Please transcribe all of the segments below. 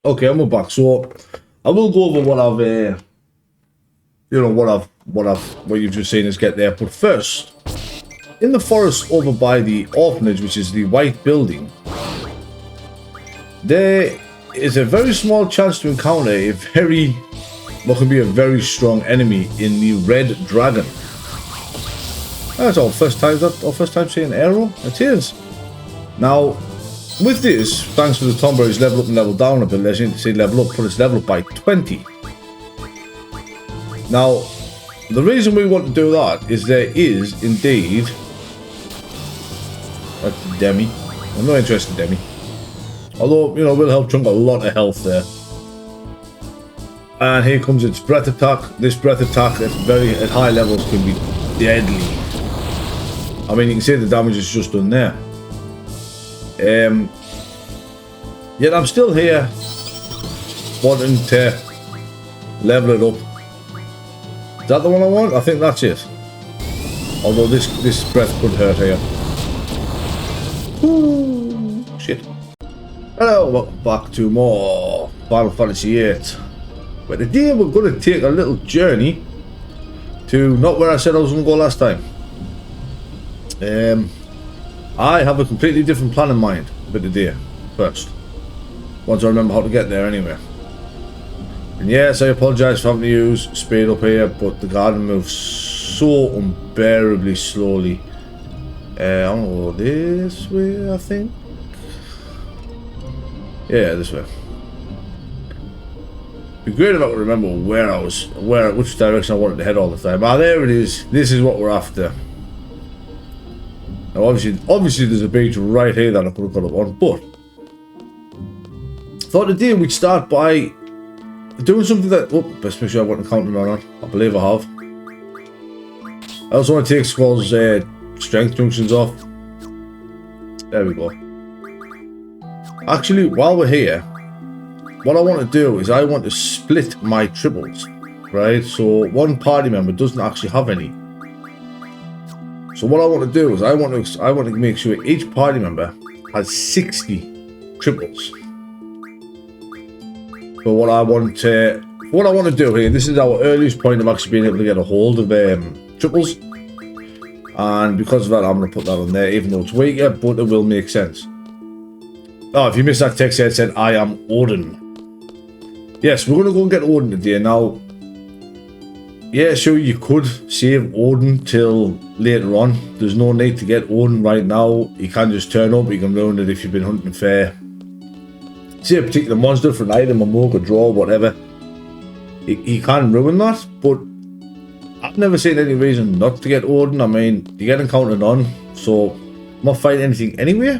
Okay, and we're back. So I will go over what I've, what you've just seen us get there. But first, in the forest over by the orphanage, which is the white building, there is a very small chance to encounter what can be a very strong enemy in the red dragon. That's our first time. Our first time seeing an arrow. It is. Now, with this, thanks to the Tonberry's level up and level down a bit, as you can see, level up, put its level up by 20. Now, the reason we want to do that is there is indeed. That's the Demi. I'm not interested in Demi. Although, you know, we'll help chunk a lot of health there. And here comes its breath attack. This breath attack at high levels can be deadly. I mean, you can see the damage is just done there. Yet I'm still here wanting to level it up. Is that the one I want? I think that's it. Although this breath could hurt here. Ooh, shit. Hello, welcome back to more Final Fantasy VIII. But today we're going to take a little journey to not where I said I was going to go last time. I have a completely different plan in mind for today, first. Once I remember how to get there anyway. And yes, I apologise for having to use speed up here, but the garden moves so unbearably slowly. I'm going to go this way, I think. Yeah, this way. It'd be great if I could remember which direction I wanted to head all the time. Ah, there it is. This is what we're after. Now, obviously, there's a beach right here that I could have got up on, but thought today we'd start by doing something that. Oh, best make sure I wasn't counting on. I believe I have. I also want to take Skull's strength junctions off. There we go. Actually, while we're here, what I want to do is I want to split my triples, right? So one party member doesn't actually have any. So what I want to do is I want to make sure each party member has 60 triples. So what I want to do here, this is our earliest point of actually being able to get a hold of triples, and because of that, I'm going to put that on there, even though it's weaker, but it will make sense. Oh, if you missed that text here, it said I am Odin. Yes, we're going to go and get Odin today. Now, yeah, sure, you could save Odin till later on. There's no need to get Odin right now. You can just turn up. You can ruin it if you've been hunting for, say, a particular monster for an item, a mug, a draw, whatever. He can ruin that, but I've never seen any reason not to get Odin. I mean, you get encountered on, so I'm not fighting anything anyway.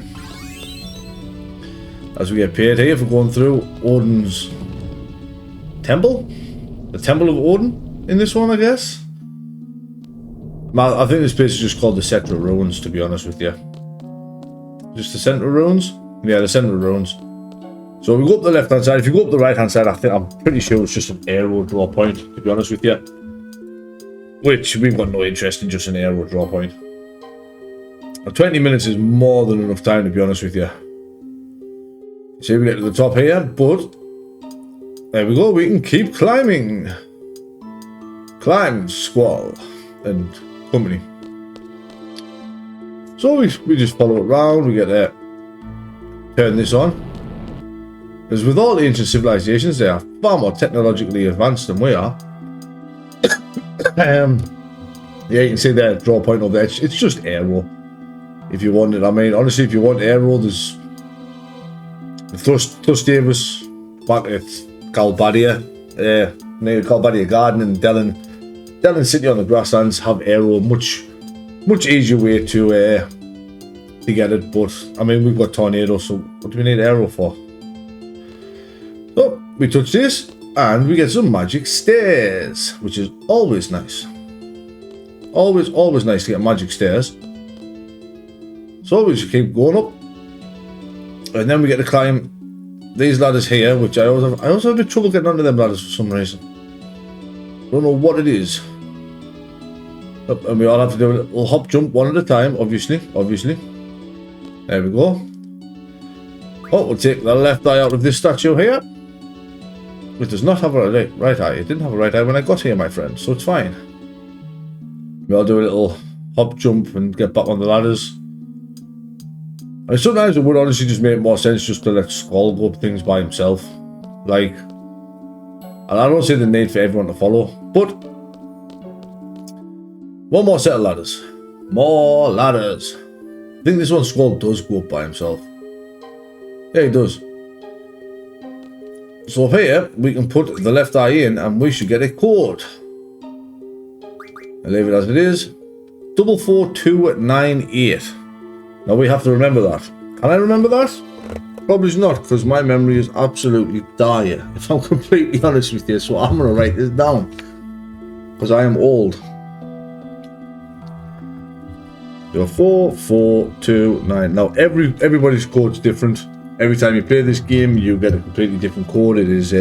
As we get paid here for going through Odin's temple, the Temple of Odin. In this one, I guess. I think this place is just called the Centra Ruins, to be honest with you. Just the Centra Ruins? Yeah, the Centra Ruins. So we go up the left-hand side. If you go up the right-hand side, I'm pretty sure it's just an arrow draw point, to be honest with you. Which, we've got no interest in just an arrow draw point. Now, 20 minutes is more than enough time, to be honest with you. See, we get to the top here, but there we go, we can keep climbing. Climb, Squall, and company. So we just follow it around, we get there, turn this on. Because with all ancient civilizations, they are far more technologically advanced than we are. Yeah, you can see there, draw point over there, it's just arrow. If you want it, I mean, honestly, if you want arrow, there's the Thrust Davis back at Calbadia, near Calbadia Garden in Dellen City on the grasslands have arrow, much easier way to get it. But I mean, we've got tornado, so what do we need arrow for? So we touch this and we get some magic stairs, which is always nice. Always nice to get magic stairs. So we just keep going up, and then we get to climb these ladders here, which I also have a bit of trouble getting onto them ladders for some reason. Don't know what it is. And we all have to do a little hop jump one at a time, obviously. There we go. Oh, we'll take the left eye out of this statue here. It does not have a right eye. It didn't have a right eye when I got here, my friend, so it's fine. I'll do a little hop jump and get back on the ladders. And sometimes it would honestly just make more sense just to let Skull go up things by himself. Like, and I don't see the need for everyone to follow, but one more set of ladders. More ladders. I think this one Skull does go up by himself. Yeah, he does. So up here, we can put the left eye in and we should get a code. I leave it as it is. 44298. Now we have to remember that. Can I remember that? Probably not, because my memory is absolutely dire, if I'm completely honest with you. So I'm going to write this down, because I am old. 4429. Now everybody's code's different. Every time you play this game, you get a completely different code. It is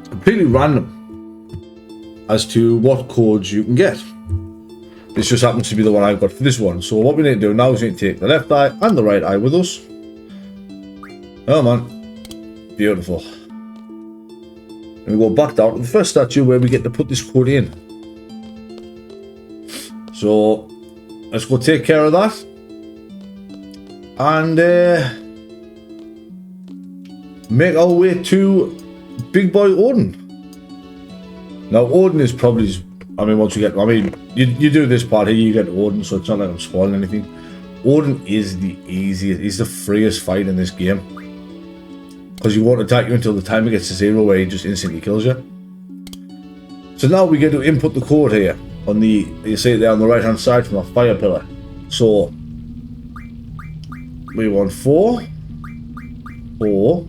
completely random as to what codes you can get. This just happens to be the one I've got for this one. So what we need to do now is we need to take the left eye and the right eye with us. Oh man, beautiful. And we go back down to the first statue where we get to put this code in. So let's go take care of that. And make our way to Big Boy Odin. Now Odin is probably, I mean, once you get, I mean, you do this part here, you get Odin, so it's not like I'm spoiling anything. Odin is the easiest, he's the freest fight in this game. Because he won't attack you until the timer gets to 0, where he just instantly kills you. So now we get to input the code here on the, you see it there on the right hand side from our fire pillar. So we want 4, 4,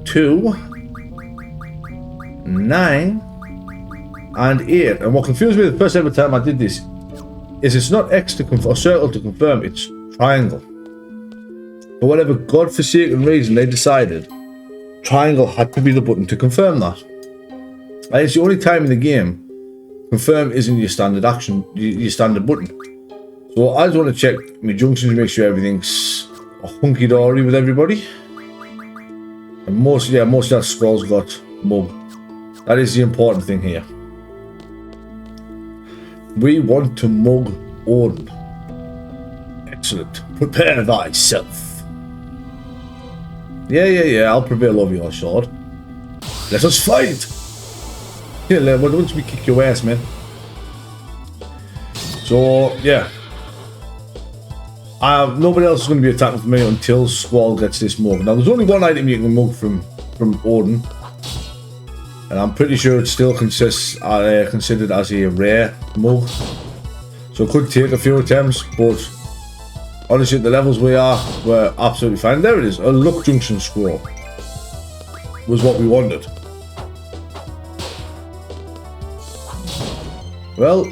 2, 9, and 8. And what confused me the first ever time I did this is it's not X to confirm, or circle to confirm, it's triangle. For whatever godforsaken reason they decided, triangle had to be the button to confirm that. And it's the only time in the game confirm isn't your standard action, your standard button. So I just want to check my junctions, make sure everything's hunky-dory with everybody. And most of that Skull's got mug. That is the important thing here. We want to mug Odin. Excellent. Prepare thyself. Yeah, I'll prevail over your sword. Let us fight! Yeah, once we kick your ass, man. So, yeah. Nobody else is going to be attacking for me until Squall gets this mug. Now, there's only one item you can mug from Odin. And I'm pretty sure it still considered as a rare mug. So it could take a few attempts, but honestly, at the levels we are, we're absolutely fine. There it is, a luck junction scroll. Was what we wanted. Well,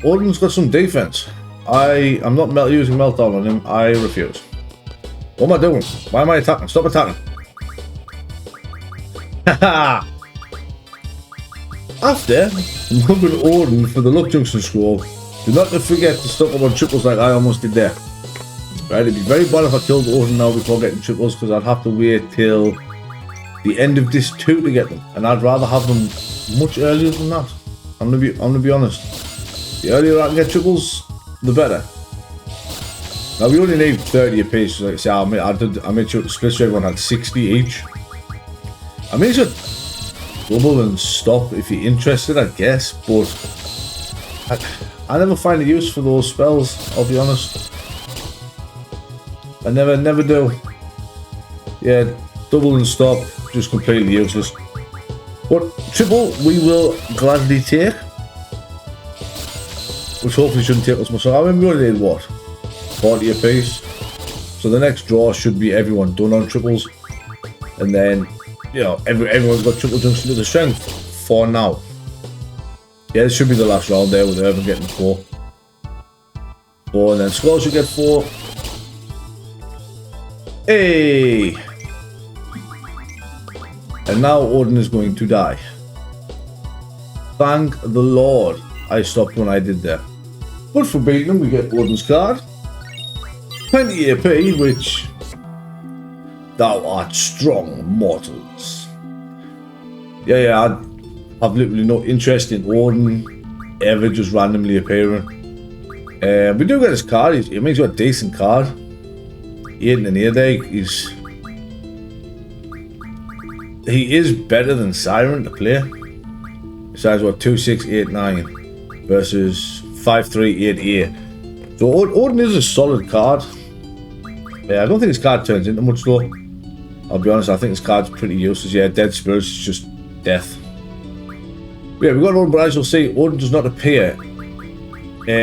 Odin's got some defense. I am not using meltdown on him. I refuse. What am I doing? Why am I attacking? Stop attacking. Haha! After mugging Odin for the luck junction scroll, do not forget to stock up on triples like I almost did there. Right, it'd be very bad if I killed Odin now before getting triples, because I'd have to wait till the end of this 2 to get them, and I'd rather have them much earlier than that. I'm gonna be honest. The earlier I can get triples, the better. Now we only need 30 apiece, so like I say, I made sure the splits for everyone had 60 each. I mean, it's a double and stop if you're interested, I guess, but I never find a use for those spells, I'll be honest. I never do. Yeah, double and stop, just completely useless. But triple, we will gladly take. Which hopefully shouldn't take us much. I mean, we only need what? 40 apiece. So the next draw should be everyone done on triples. And then, you know, everyone's got triple junction to the strength for now. Yeah, this should be the last round there with Irvin getting 4. 4, and then Skull should get 4. Hey! And now Odin is going to die. Thank the Lord I stopped when I did that. But for beating him, we get Odin's card. 20 AP, which Thou art strong, mortals. Yeah, I have literally no interest in Odin ever just randomly appearing. We do get his card. He makes a decent card. 8 and 8 egg. He is better than Siren to play. Besides what 2, 6, 8, 9 versus 5, 3, 8, 8. So Odin is a solid card. Yeah, I don't think his card turns into much though. I'll be honest, I think his card's pretty useless. Yeah, Dead Spirits is just death. But yeah, we've got Odin, but as you'll see, Odin does not appear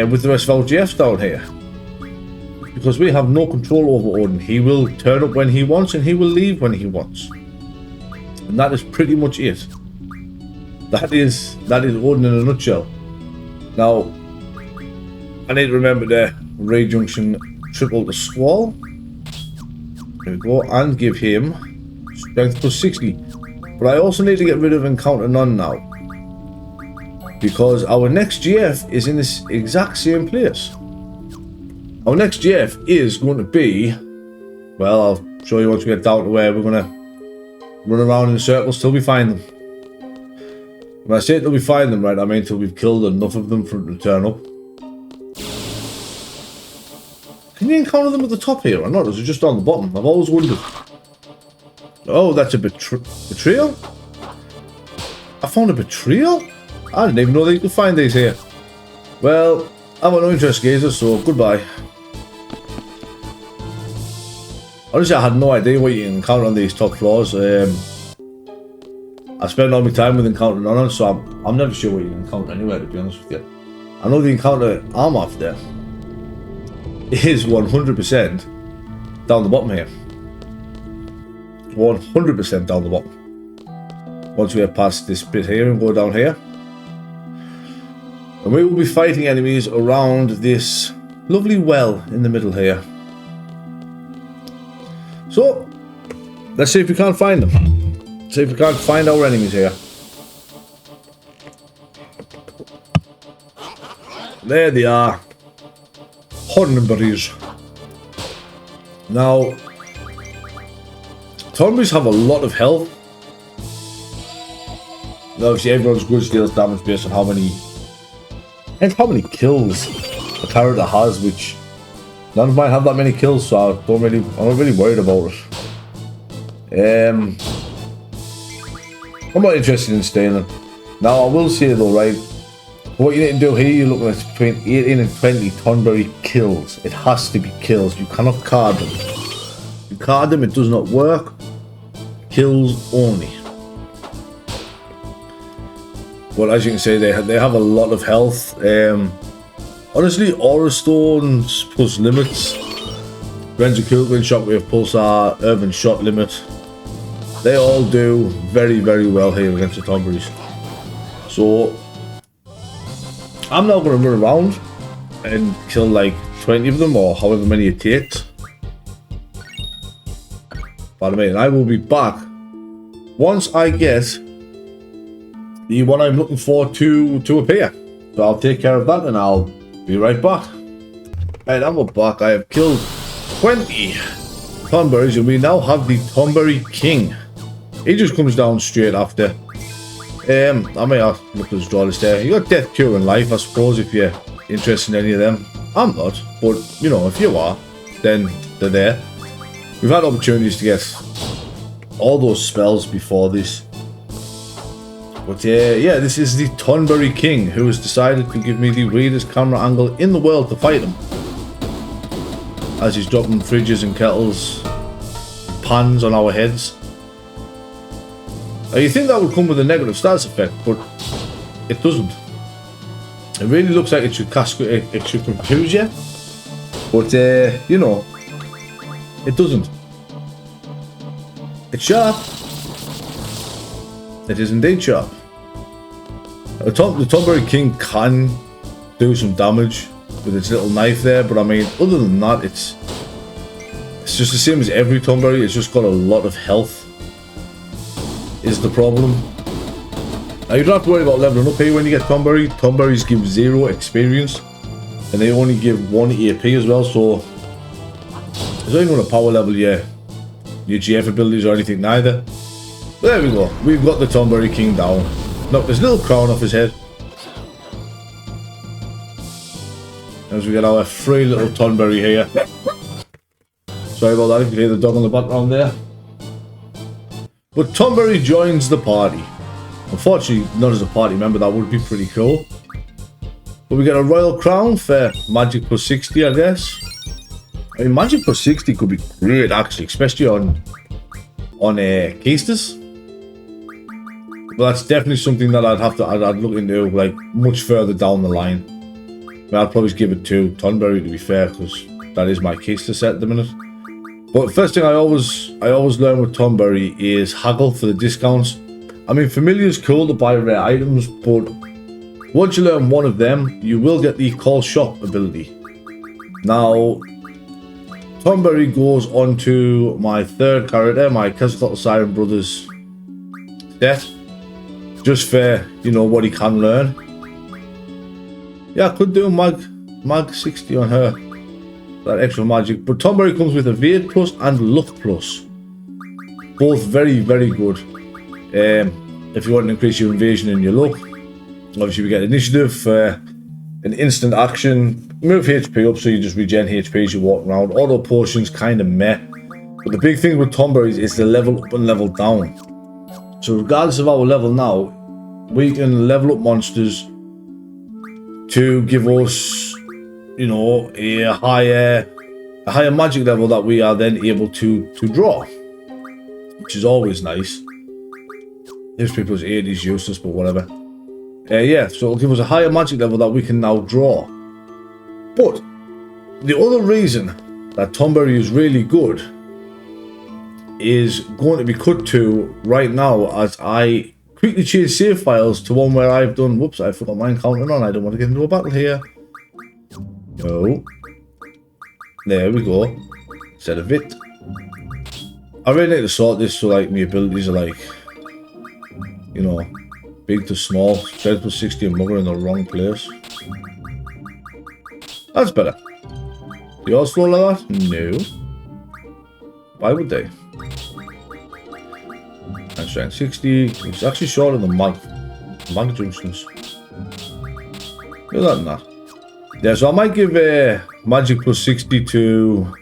with the rest of our GFs down here. Because we have no control over Odin. He will turn up when he wants and he will leave when he wants. And that is pretty much it. That is Odin in a nutshell. Now, I need to remember the Rejunction triple the Squall. There we go, and give him strength plus 60. But I also need to get rid of Encounter None now. Because our next GF is in this exact same place. Our next GF is going to be, well, I'll show you once we get down to where we're going to run around in circles till we find them. When I say till we find them, right, I mean till we've killed enough of them for them to turn up. Can you encounter them at the top here or not? Or is it just on the bottom? I've always wondered. Oh, that's a betrayal? I found a betrayal? I didn't even know that you could find these here. Well, I've got no interest, Gazer, so goodbye. Honestly, I had no idea what you can encounter on these top floors. I spend all my time with Encounter None, so I'm never sure what you can encounter anywhere, to be honest with you. I know the Encounter arm off there is 100% down the bottom here. 100% down the bottom. Once we have passed this bit here and go down here. And we will be fighting enemies around this lovely well in the middle here. So, let's see if we can't find them. See if we can't find our enemies here. There they are. Tonberries. Now, Tonberries have a lot of health. Now, obviously, everyone's good deals damage based on how many kills a character has, which none of mine have that many kills, so I'm not really worried about it. I'm not interested in stealing. Now, I will say though, right, what you need to do here, you're looking at between 18 and 20 Tonberry kills. It has to be kills. You cannot card them. You card them, it does not work. Kills only. Well, as you can see, they have a lot of health. Honestly, Aura Stones plus limits, Renzakugan, Shockwave Pulsar, Urban Shot limit, they all do very, very well here against the Tonberries. So, I'm now going to run around and kill like 20 of them or however many it takes. Pardon me, and I will be back once I get the one I'm looking for to appear. So I'll take care of that and I'll be right back. Right, I'm back. I have killed 20 Tonberries and we now have the Tonberry King. He just comes down straight after. I may have looked at his draw list there. You got Death, Cure and Life, I suppose, if you're interested in any of them. I'm not, but you know, if you are, then they're there. We've had opportunities to get all those spells before this. But yeah, this is the Tonberry King, who has decided to give me the weirdest camera angle in the world to fight him. As he's dropping fridges and kettles, pans on our heads. Now you think that would come with a negative status effect, but it doesn't. It really looks like it should confuse you, but you know, it doesn't. It's sharp. It is indeed sharp. The Tonberry King can do some damage with its little knife there, but I mean, other than that, it's just the same as every Tonberry. It's just got a lot of health, is the problem. Now you don't have to worry about leveling up here when you get Tonberry. Tonberries give 0 experience, and they only give 1 AP as well, so it's not even going to power level your your GF abilities or anything neither. But there we go. We've got the Tonberry King down. Knocked his little crown off his head. As we get our free little Tonberry here. Sorry about that if you hear the dog in the background there. But Tonberry joins the party. Unfortunately, not as a party member, that would be pretty cool. But we get a royal crown for magic plus 60, I guess. I mean, magic plus 60 could be great, actually, especially on keisters. But that's definitely something that I'd look into, like, much further down the line. I mean, I'd probably give it to Tonberry, to be fair, because that is my keister set at the minute. But first thing I always learn with Tonberry is haggle for the discounts. I mean, familiar is cool to buy rare items, but once you learn one of them, you will get the call shop ability. Now, Tonberry goes on to my third character, my Quetzalcoatl Siren Brothers set, just for, you know, what he can learn. Yeah, I could do a mag 60 on her, that extra magic, but Tonberry comes with a VIII plus and luck plus, both very, very good. If you want to increase your invasion and your luck, obviously we get initiative for an instant action, move HP up so you just regen HP as you walk around. Auto potions kind of meh, but the big thing with Tonberry is the level up and level down. So regardless of our level now, we can level up monsters to give us, you know, a higher magic level that we are then able to draw, which is always nice. HP plus 8 is useless, but whatever. Yeah, so it'll give us a higher magic level that we can now draw. But the other reason that Tonberry is really good is going to be cut to right now as I quickly change save files to one where I've done... Whoops, I forgot my counting on. I don't want to get into a battle here. No. There we go. Set of it. I really need to sort this so like my abilities are like, you know, big to small. Strength plus 60 and mugger in the wrong place. That's better. Do yours flow like that? No. Why would they? And strength 60. It's actually shorter than mag junctions. Look at that. Yeah, so I might give magic plus 60 to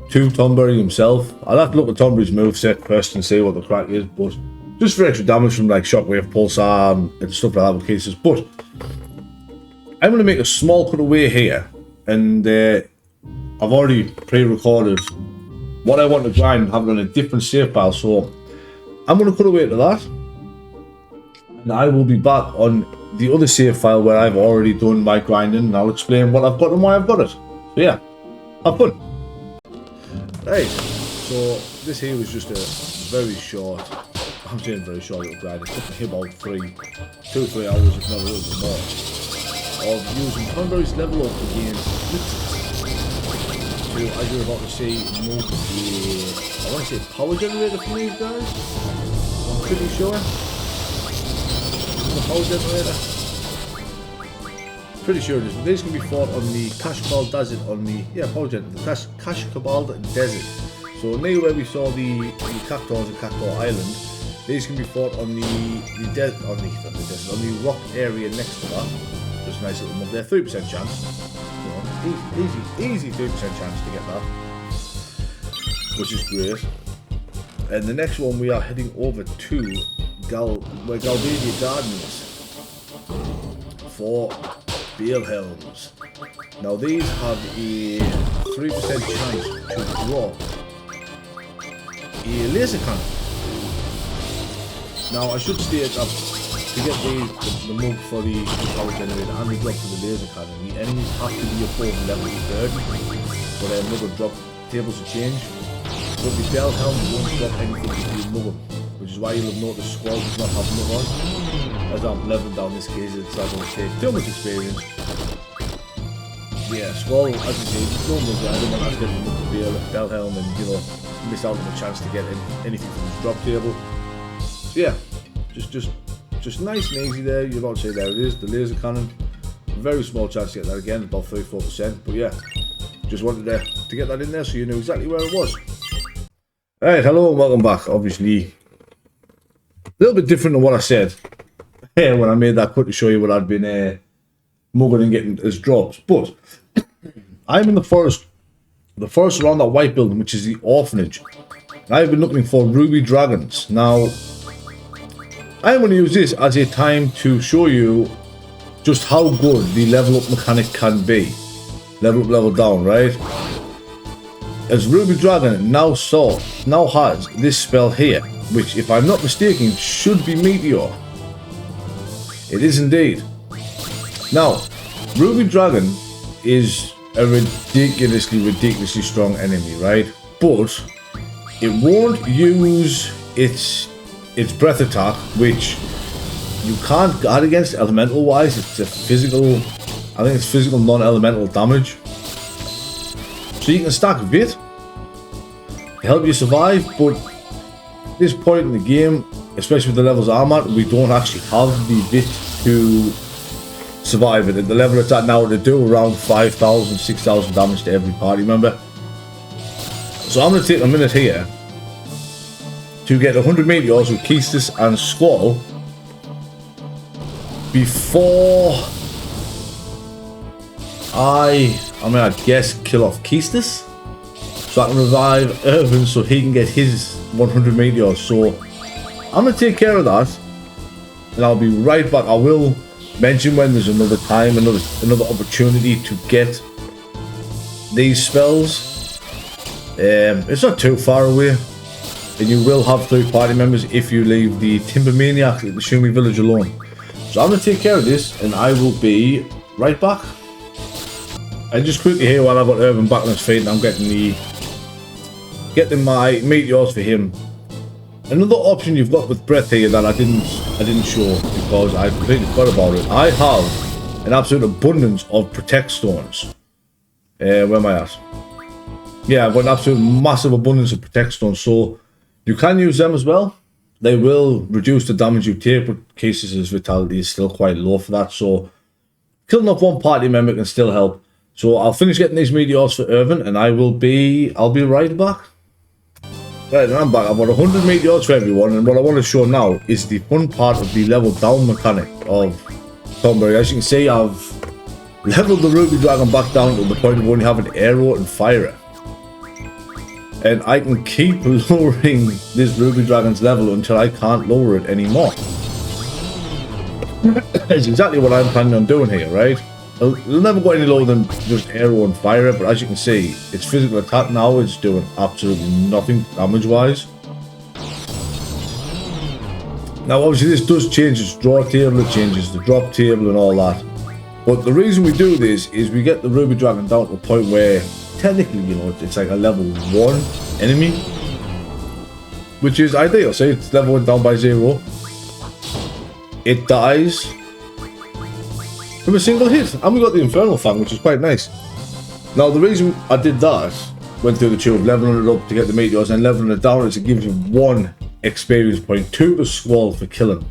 Tonberry himself. I'll have to look at Tonberry's moveset first and see what the crack is, but just for extra damage from like shockwave, pulsar, and stuff like that with cases. But I'm going to make a small cutaway here, and I've already pre-recorded what I want to grind and have it on a different save file. So I'm going to cut away to that, and I will be back on the other save file where I've already done my grinding, and I'll explain what I've got and why I've got it. So yeah, have fun. Right, so this here was just a very short, I'm saying very short little grind. It took me about 2-3 hours, if not a little bit more, of using Tonberry's level up against to, as you're about to see, move the, I want to say power generator for these guys. I'm pretty sure. The power generator. Pretty sure it is. These can be fought on the Chocobo desert, on the power generator, the Chocobo desert. So near where we saw the cactuars and Cactuar Island, these can be fought on the rock area next to that. Just a nice little mug there, 3% chance. You know, easy 3% chance to get that, which is great. And the next one we are heading over to where Galbadia Garden is for Bale Helms. Now these have a 3% chance to drop a laser cannon. Now I should state that to get the mug for the power generator and the drop for the laser cannon, the enemies have to be above level 30 for their mugger drop tables to change. But the Bale Helms won't drop anything if you mug them, which is why you'll have noticed Squall does not have mug on. As I'm leveling down this case, it's not going to take too much experience. Yeah, Squall, as you say, no mug. I don't want to get the Bale Helm and, you know, miss out on the chance to get anything from his drop table. So yeah, just nice and easy there. You're about to say there it is, the laser cannon. Very small chance to get that again, about 34%. But yeah, just wanted to get that in there so you knew exactly where it was. Alright, hello and welcome back. Obviously, a little bit different than what I said when I made that cut to show you what I'd been mugging and getting as drops. But I'm in the forest around that white building, which is the orphanage. I've been looking for ruby dragons. Now, I'm going to use this as a time to show you just how good the level up mechanic can be. Level up, level down, right? As Ruby Dragon now has this spell here, which, if I'm not mistaken, should be Meteor. It is indeed. Now, Ruby Dragon is a ridiculously strong enemy, right? But it won't use its breath attack, which you can't guard against elemental wise. It's a physical, I think it's physical non-elemental damage. So you can stack VIII to help you survive, but at this point in the game, especially with the levels I'm at, we don't actually have the VIII to survive it. At the level it's at now, to do around 5,000, 6,000 damage to every party member. So I'm going to take a minute here to get 100 meteors with Keistis and Squall before I guess kill off Keistis, so I can revive Irvin so he can get his 100 meteors. So I'm going to take care of that and I'll be right back. I will mention when there's another time, another opportunity to get these spells. It's not too far away, and you will have 3 party members if you leave the Timber Maniacs at the Shumi village alone. So I'm going to take care of this and I will be right back. I just quickly here while I've got Irvin back on his feet and I'm getting my meteors for him. Another option you've got with breath here that I didn't show because I completely forgot about it. I have an absolute abundance of protect stones. Where am I at? Yeah, I've got an absolute massive abundance of protect stones, so you can use them as well. They will reduce the damage you take, but Keistis' vitality is still quite low for that, so killing off one party member can still help. So I'll finish getting these meteors for Irvin and I'll be right back. Right, and I'm back. I've got 100 meteors for everyone, and what I want to show now is the fun part of the level down mechanic of Tonberry. As you can see, I've leveled the Ruby Dragon back down to the point of only having arrow and fire. And I can keep lowering this Ruby Dragon's level until I can't lower it anymore. That's exactly what I'm planning on doing here, right? It'll never go any lower than just arrow and fire, but as you can see, its physical attack now is doing absolutely nothing damage-wise. Now, obviously, this does change its draw table, it changes the drop table and all that. But the reason we do this is we get the Ruby Dragon down to a point where, technically, you know, it's like a level 1 enemy, which is ideal. Say it's level 1 down by 0. It dies from a single hit, and we got the Infernal Fang, which is quite nice. Now, the reason I did that, went through the tube of leveling it up to get the meteors and leveling it down, is it gives you 1 experience point, 2 to Squall for killing.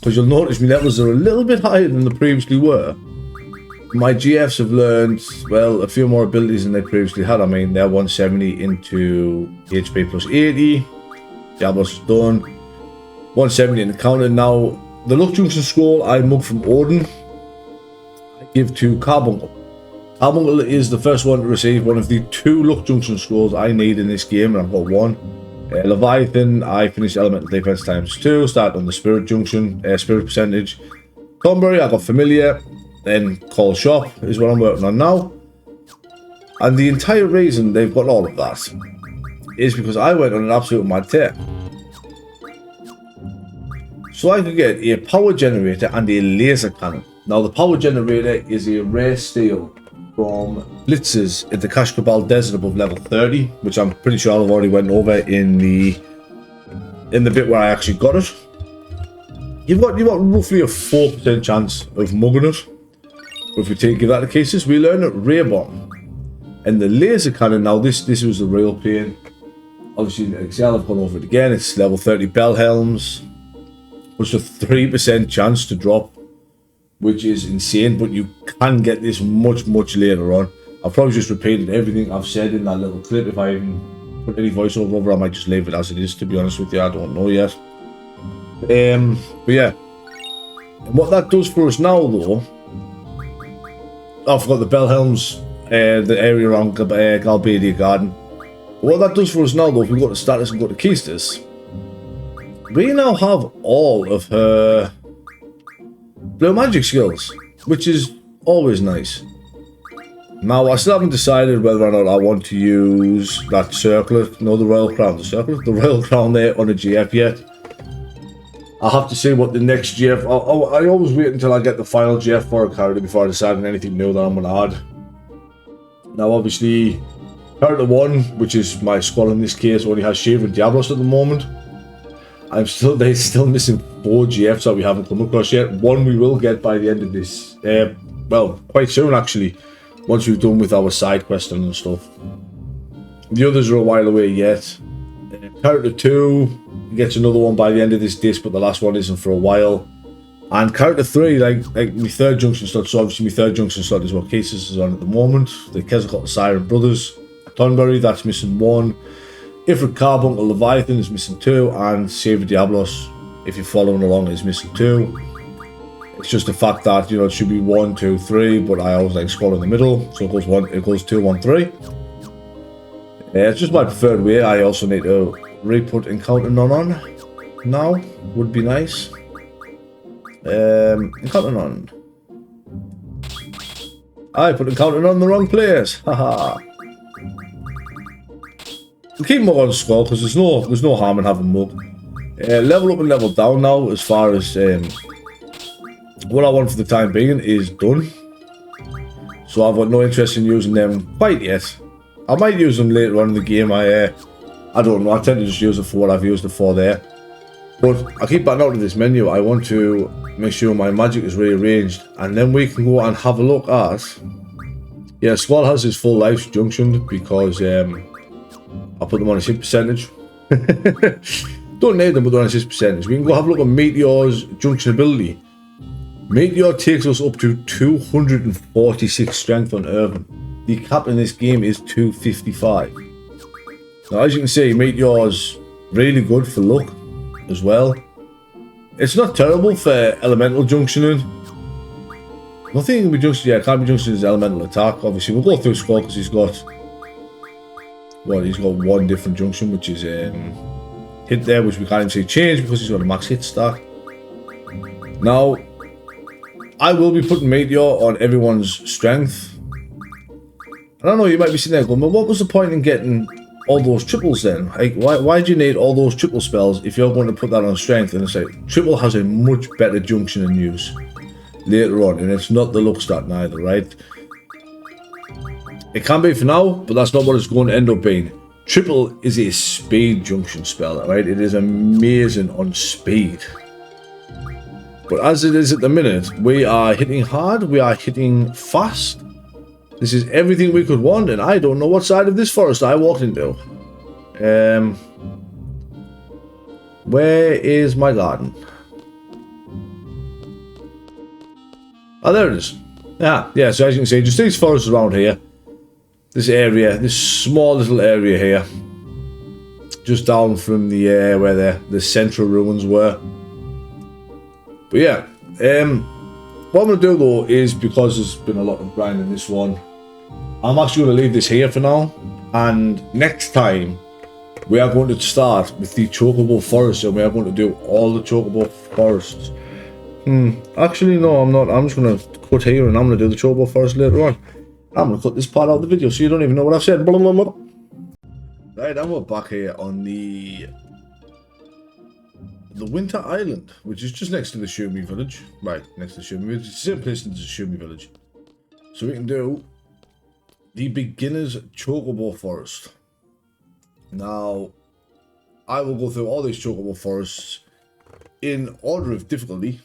Because you'll notice my levels are a little bit higher than they previously were. My GFs have learned, well, a few more abilities than they previously had. I mean, they're 170 into HP plus 80. Diablos is done. 170 in the counter. Now, the Luck Junction scroll I mug from Odin, I give to Carbuncle. Carbuncle is the first one to receive one of the 2 Luck Junction scrolls I need in this game, and I've got 1. Leviathan, I finished Elemental Defense times 2, start on the Spirit Junction, Spirit percentage. Tonberry, I got Familiar, then Call Shop is what I'm working on now. And the entire reason they've got all of that is because I went on an absolute mad tear. So I could get a power generator and a laser cannon. Now the power generator is a rare steal from Blitzers in the Kashkabal Desert above level 30, which I'm pretty sure I've already went over in the bit where I actually got it. You've got roughly a 4% chance of mugging it. But if we give that the cases, we learn at Ray Bomb. And the laser cannon, now this was the real pain. Obviously in Excel I've gone over it again, it's level 30 bell helms. Which is a 3% chance to drop, which is insane, but you can get this much later on. I've probably just repeated everything I've said in that little clip if I even put any voiceover over, I might just leave it as it is, to be honest with you. I don't know yet. But yeah. And what that does for us now, though... I forgot the Bellhelms, the area around Galbadia Garden. What that does for us now, though, if we go to status and go to Keysters, we now have all of her blue magic skills, which is always nice. Now, I still haven't decided whether or not I want to use that circlet, no, the Royal Crown, the Royal Crown there on a GF yet. I'll have to see what the next GF... I always wait until I get the final GF for a character before I decide on anything new that I'm going to add. Now, obviously, character 1, which is my squad in this case, only has Shiva and Diablos at the moment. They're still missing 4 GFs that we haven't come across yet. 1 we will get by the end of this... well, quite soon, actually, once we've done with our side questing and stuff. The others are a while away yet. Character 2... gets another one by the end of this disc, but the last one isn't for a while. And character 3, like my third junction slot, so obviously my third junction slot is what Cases is on at the moment. The Kezakot Siren Brothers, Tonberry, that's missing 1. Ifrit Carbuncle Leviathan is missing 2, and Saver Diablos, if you're following along, is missing 2. It's just the fact that, you know, it should be 1, 2, 3, but I always like scroll in the middle, so it goes 2, 1, 3. It's just my preferred way. I also need to re-put Encounter None on now, would be nice. Encounter None. I put Encounter None in the wrong place. Haha. We'll keep Mug on squad because there's no harm in having Mug. Level up and level down now, as far as what I want for the time being is done. So I've got no interest in using them quite yet. I might use them later on in the game. I don't know, I tend to just use it for what I've used it for there. But I keep back out of this menu. I want to make sure my magic is rearranged, and then we can go and have a look at... Yeah, Squall has his full life junction because I put them on a 6%. Don't need them, but they're on a 6%. We can go have a look at Meteor's junction ability. Meteor takes us up to 246 strength on Irvin. The cap in this game is 255. Now, as you can see, Meteor's really good for luck as well. It's not terrible for elemental junctioning. Nothing can be junctioned. Yeah, can't be junctioned as elemental attack. Obviously, we'll go through Squall because he's got... Well, he's got 1 different junction, which is hit there, which we can't even see change because he's got a max hit stack. Now, I will be putting Meteor on everyone's strength. I don't know, you might be sitting there going, well, what was the point in getting all those triples then? Like, why do you need all those triple spells if you're going to put that on strength? And it's like, triple has a much better junction and use later on, and it's not the luck stat neither, right? It can be for now, but that's not what it's going to end up being. Triple is a speed junction spell, right? It is amazing on speed. But as it is at the minute, we are hitting hard, we are hitting fast. This is everything we could want, and I don't know what side of this forest I walked into. Where is my garden? Oh, there it is. Yeah, so as you can see, just these forests around here. This area, this small little area here. Just down from the where the Centra ruins were. But yeah, what I'm going to do though is, because there's been a lot of grind in this one, I'm actually going to leave this here for now, and next time we are going to start with the Chocobo Forest, and we are going to do all the Chocobo Forests. Actually no, I'm not. I'm just going to cut here and I'm going to do the Chocobo Forest later on. I'm going to cut this part out of the video so you don't even know what I've said. Blah, blah, blah. Right, and we're back here on the Winter Island, which is just next to the Shumi village. Right, next to the Shumi village. It's the same place as the Shumi village. So we can do the Beginner's Chocobo Forest. Now, I will go through all these Chocobo Forests in order of difficulty.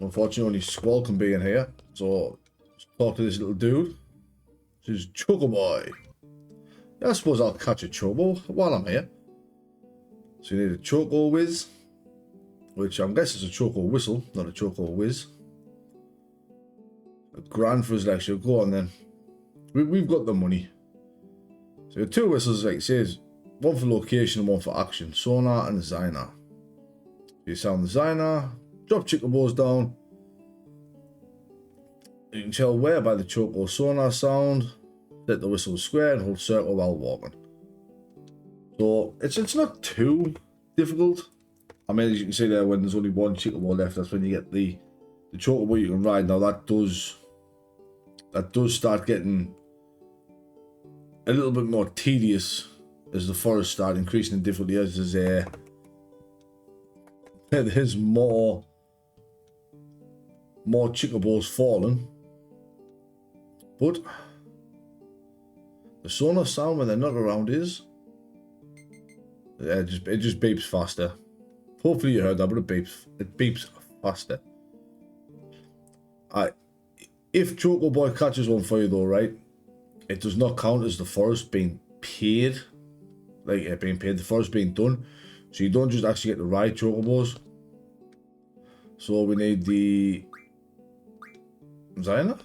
Unfortunately, only Squall can be in here. So, let's talk to this little dude. This is Chocoboy. Yeah, I suppose I'll catch a Chocobo while I'm here. So you need a Choco Whiz, which I'm guessing is a Choco Whistle, not a Choco Whiz. A grand for his lecture. Go on then. We've got the money. So 2 whistles, like it says, one for location and one for action. Sonar and Zynar. You sound the Zynar, drop Chocobos down. You can tell where by the Chocobo sonar sound. Let the whistle square and hold circle while walking. So it's not too difficult. I mean, as you can see there, when there's only one Chocobo left, that's when you get the Chocobo you can ride. Now that does start getting a little bit more tedious as the forest start increasing in difficulty, as there's more Chocobos falling. But the sonar sound when they're not around is it just beeps faster. Hopefully you heard that, but it beeps faster. If Chocobo catches one for you though, right? It does not count as the forest being paid. Like the forest being done. So you don't just actually get to ride Chocobos. So we need the Zynar,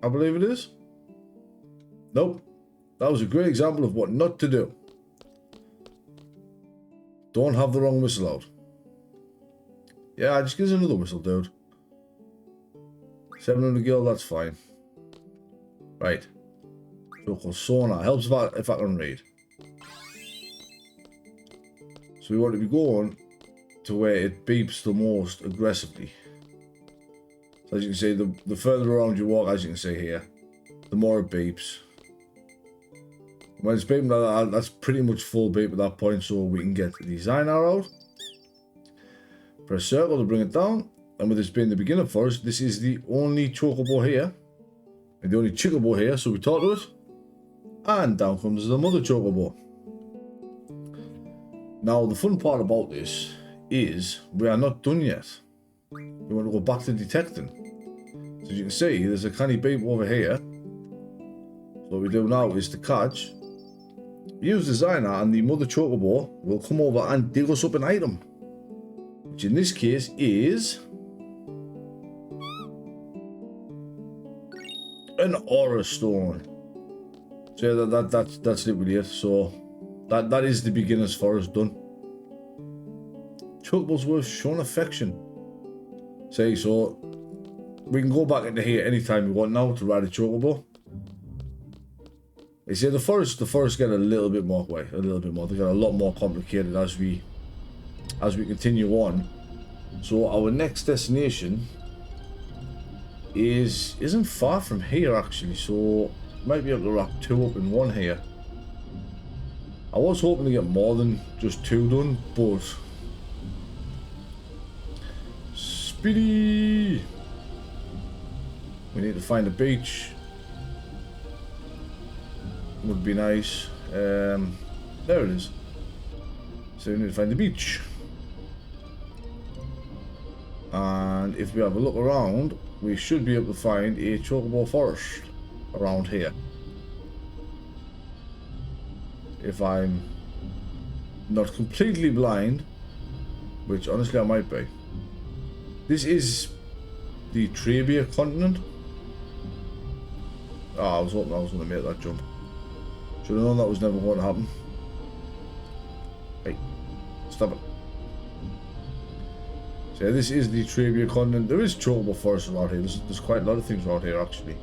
I believe it is. Nope. That was a great example of what not to do. Don't have the wrong whistle out. Yeah, just give us another whistle, dude. 700 gil, that's fine. Right. Choco sonar. Helps if I can read. So we want to be going to where it beeps the most aggressively. So as you can see, the further around you walk, as you can see here, the more it beeps. When it's beeping like that, that's pretty much full beep at that point, so we can get the Zynar out. Press circle to bring it down, and with this being the beginner forest, this is the only Chocobo here, and the only Chocobo here, so we talk to it, and down comes the mother Chocobo. Now, the fun part about this is we are not done yet. We want to go back to detecting. So as you can see, there's a canny beep over here. So what we do now is to catch, use the Zynar, and the mother Chocobo will come over and dig us up an item. Which in this case is an Aura Stone. So yeah, that's literally it. So that is the beginner's forest done. Chocobo's worth showing affection. See, so we can go back into here anytime we want now to ride a Chocobo. You see, the forest get a little bit more. They get a lot more complicated as we continue on. So our next destination isn't far from here actually. So might be able to wrap 2 up in 1 here. I was hoping to get more than just 2 done, but speedy. We need to find a beach. Would be nice. There it is. So we need to find the beach. And if we have a look around, we should be able to find a Chocobo forest around here. If I'm not completely blind, which honestly I might be. This is the Trebia continent. Oh, I was hoping I was going to make that jump. Should have known that was never going to happen. Hey, stop it. So yeah, this is the Trebia continent. There is Chocobo forest around here. There's quite a lot of things around here actually.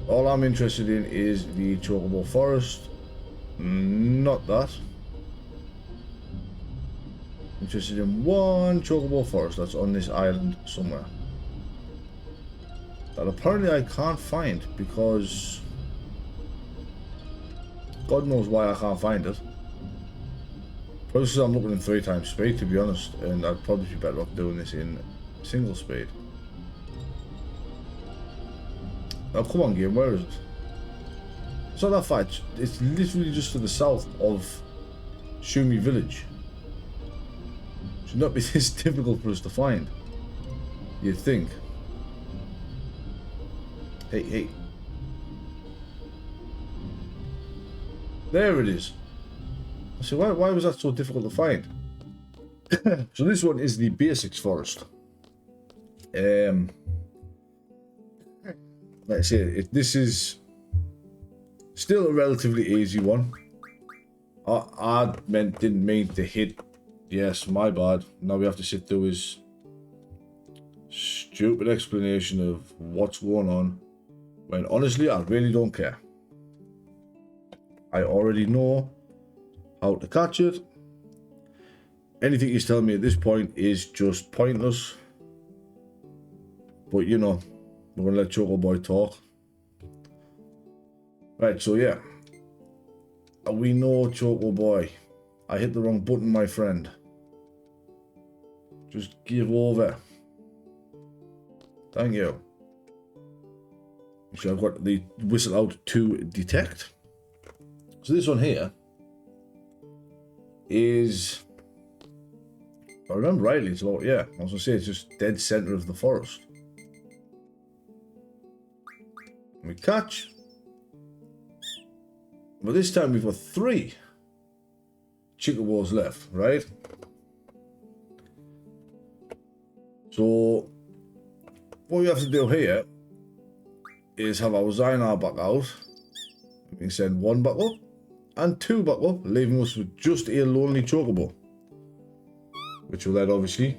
All I'm interested in is the Chocobo forest. Not that. Interested in one Chocobo forest that's on this island somewhere. That apparently I can't find because God knows why I can't find it. Probably because I'm looking in 3 times speed, to be honest, and I'd probably be better off doing this in single speed. Now come on game, where is it? It's not that far, it's literally just to the south of Shumi village. Should not be this difficult for us to find, you'd think. Hey. There it is. So why was that so difficult to find? So this one is the basics forest. Let's see, this is Still a relatively easy one. I didn't mean to hit. Yes, my bad. Now we have to sit through his stupid explanation of what's going on, when honestly I really don't care. I already know how to catch it. Anything he's telling me at this point is just pointless. But you know, we're gonna let Chocobo talk. Right, so yeah. We know, Chocobo. I hit the wrong button, my friend. Just give over. Thank you. So I've got the whistle out to detect. So this one here is, if I remember rightly, it's about, yeah, I was gonna say it's just dead center of the forest. We catch. But this time we've got 3 Chocobos left, right? So what we have to do here is have our Zynar back out. We can send 1 back up and 2 back up, leaving us with just a lonely Chocobo. Which will then obviously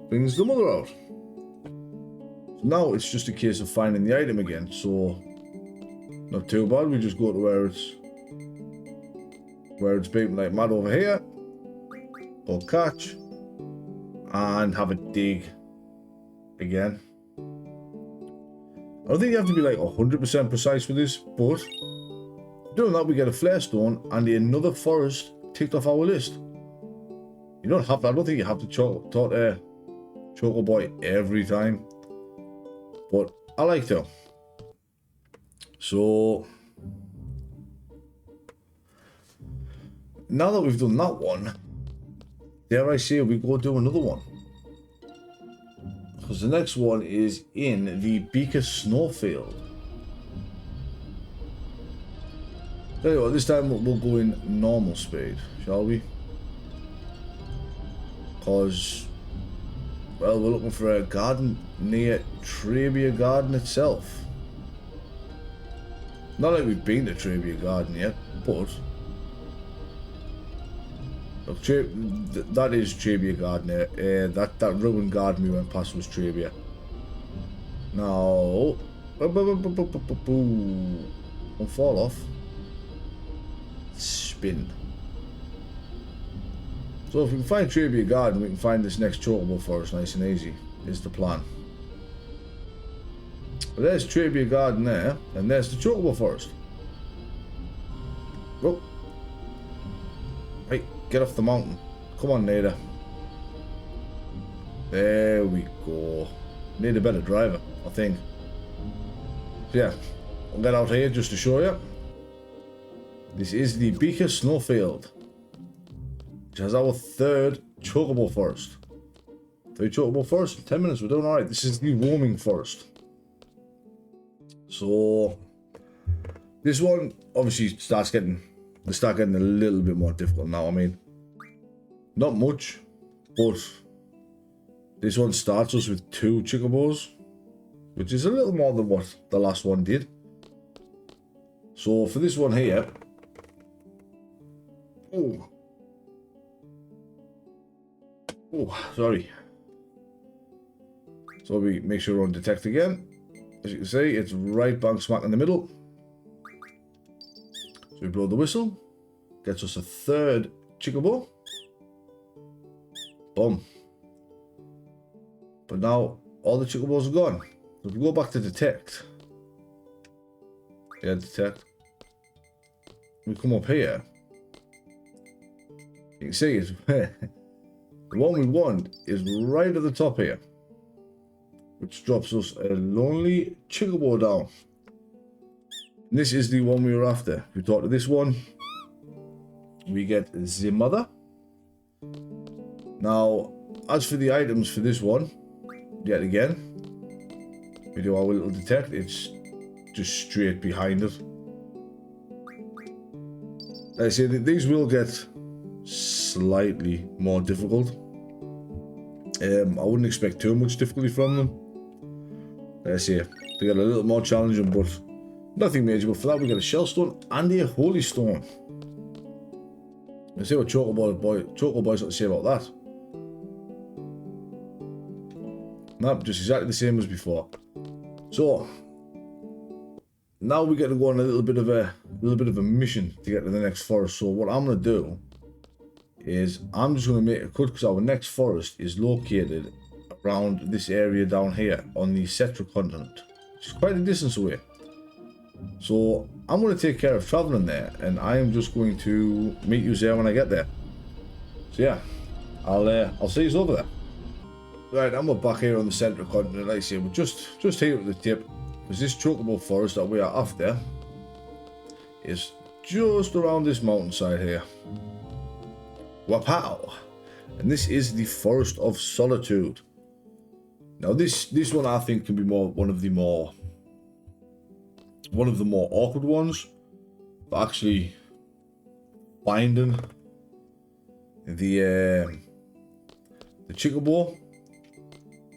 brings the mother out. So now it's just a case of finding the item again, so not too bad. We just go to where it's beeping like mad over here. Go catch and have a dig again. I don't think you have to be like 100% precise with this, but doing that we get a flare stone and another forest ticked off our list. You don't have to, I don't think you have to talk to Chocobo every time, but I like to. So now that we've done that one, dare I say we go do another one. Because the next one is in the Beaker Snowfield. Tell you what, this time we'll go in normal speed, shall we? Because, well, we're looking for a garden near Trebia Garden itself. Not like we've been to Trebia Garden yet, but look, that is Trebia Garden. That ruined garden we went past was Trebia. Now, don't fall off. Spin. So if we can find Trebia Garden, we can find this next Chocobo forest nice and easy. Is the plan. But there's Trebia Garden there, and there's the Chocobo forest. Oh. Hey, get off the mountain. Come on, Nada. There we go. Need a better driver, I think. So yeah, I'll get out here just to show you. This is the Beaker Snowfield, which has our 3rd Chocobo forest. 3 Chocobo forests in 10 minutes, we're doing alright. This is the roaming forest. So this one obviously starts getting a little bit more difficult now. I mean, not much, but this one starts us with 2 Chocobos, which is a little more than what the last one did. So for this one here, oh, sorry. So we make sure we're on detect again. As you can see, it's right bang smack in the middle. So we blow the whistle, gets us a 3rd Chocobo. Boom. But now all the Chocobos are gone. So if we go back to detect, yeah, detect. We come up here. You can see it's the one we want is right at the top here, which drops us a lonely Chocobo down. And this is the one we were after. If we talk to this one, we get the mother. Now, as for the items for this one, yet again, we do our little detect. It's just straight behind it. Like I say, these will get slightly more difficult. I wouldn't expect too much difficulty from them. Like I say, they get a little more challenging, but Nothing major, but for that we get a shell stone and a holy stone. Let's see what Chocoboy's got to say about that. Nope, just exactly the same as before. So now we get to go on a little bit of a mission to get to the next forest. So what I'm gonna do is I'm just gonna make a cut because our next forest is located around this area down here on the Centra continent, which is quite a distance away. So I'm going to take care of traveling there, and I am just going to meet you there when I get there. So yeah, I'll see you over there. Right, I'm back here on the Centra continent. Like I say, we're just here at the tip, because this Chocobo forest that we are after is just around this mountainside here. Wapow! And this is the Forest of Solitude. Now this one I think can be one of the more awkward ones, but actually finding the Chocobo,